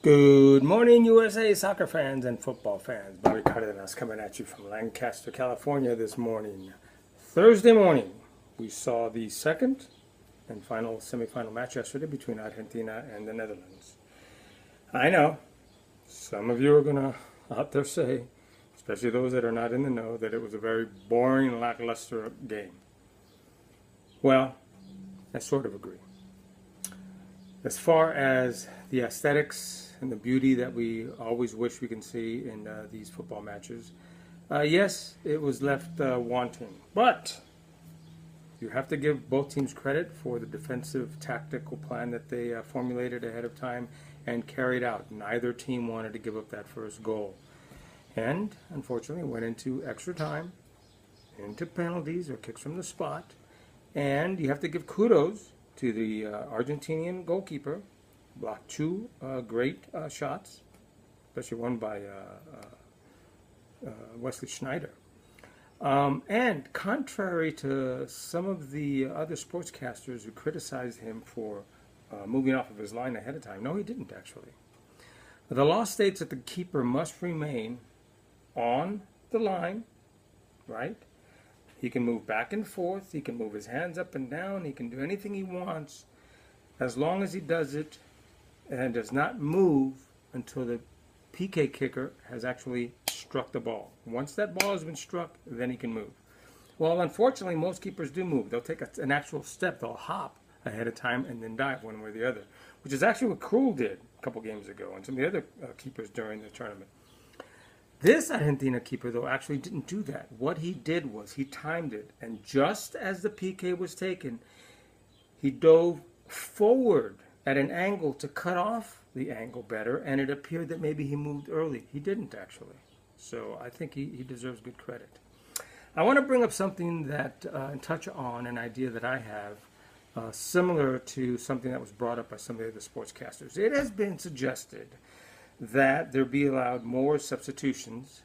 Good morning, USA soccer fans and football fans. Bobby Cardenas coming at you from Lancaster, California this morning. Thursday morning, we saw the second and final semifinal match yesterday between Argentina and the Netherlands. I know some of you are going to out there say, especially those that are not in the know, that it was a very boring, lackluster game. Well, I sort of agree. As far as the aesthetics and the beauty that we always wish we can see in these football matches, yes, it was left wanting. But you have to give both teams credit for the defensive tactical plan that they formulated ahead of time and carried out. Neither team wanted to give up that first goal. And, unfortunately, went into extra time, into penalties or kicks from the spot. And you have to give kudos to the Argentinian goalkeeper. Blocked two great shots, especially one by Wesley Schneider. And contrary to some of the other sportscasters who criticized him for moving off of his line ahead of time, no, he didn't actually. The law states that the keeper must remain on the line, right? He can move back and forth, he can move his hands up and down, he can do anything he wants, as long as he does it and does not move until the PK kicker has actually struck the ball. Once that ball has been struck, then he can move. Well, unfortunately, most keepers do move. They'll take an actual step, they'll hop ahead of time and then dive one way or the other, which is actually what Krul did a couple games ago and some of the other keepers during the tournament. This Argentina keeper, though, actually didn't do that. What he did was he timed it, and just as the PK was taken, he dove forward at an angle to cut off the angle better, and it appeared that maybe he moved early. He didn't, actually. So I think he deserves good credit. I want to bring up something that, and touch on an idea that I have, similar to something that was brought up by some of the other sportscasters. It has been suggested that there be allowed more substitutions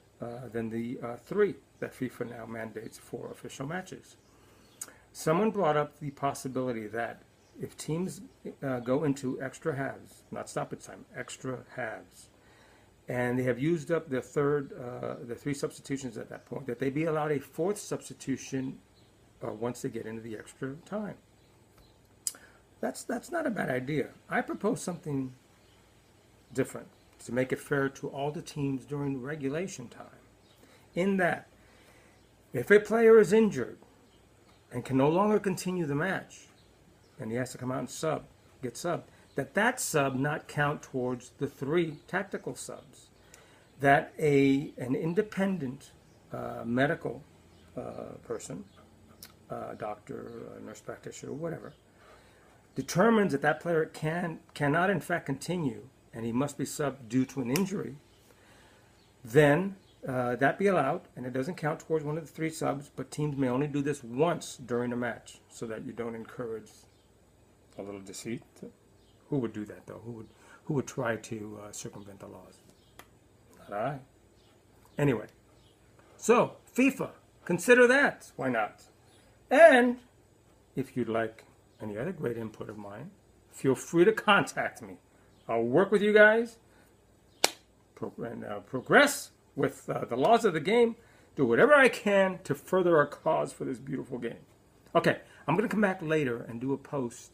than the three that FIFA now mandates for official matches. Someone brought up the possibility that if teams go into extra halves, not stoppage time, extra halves, and they have used up the three substitutions at that point, that they be allowed a fourth substitution once they get into the extra time. That's not a bad idea. I propose something different to make it fair to all the teams during regulation time. In that, if a player is injured and can no longer continue the match, and he has to come out and get subbed, that sub not count towards the three tactical subs. That an independent medical person, doctor, nurse practitioner, whatever, determines that player cannot in fact continue and he must be subbed due to an injury, then that be allowed, and it doesn't count towards one of the three subs, but teams may only do this once during a match so that you don't encourage a little deceit. Who would do that, though? Who would try to circumvent the laws? Not I. Anyway, so FIFA, consider that. Why not? And if you'd like any other great input of mine, feel free to contact me. I'll work with you guys and progress with the laws of the game, do whatever I can to further our cause for this beautiful game. Okay, I'm going to come back later and do a post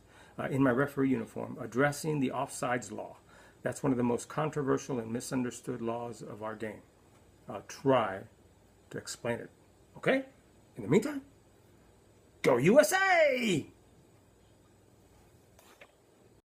in my referee uniform addressing the offsides law. That's one of the most controversial and misunderstood laws of our game. I'll try to explain it. Okay? In the meantime, go USA!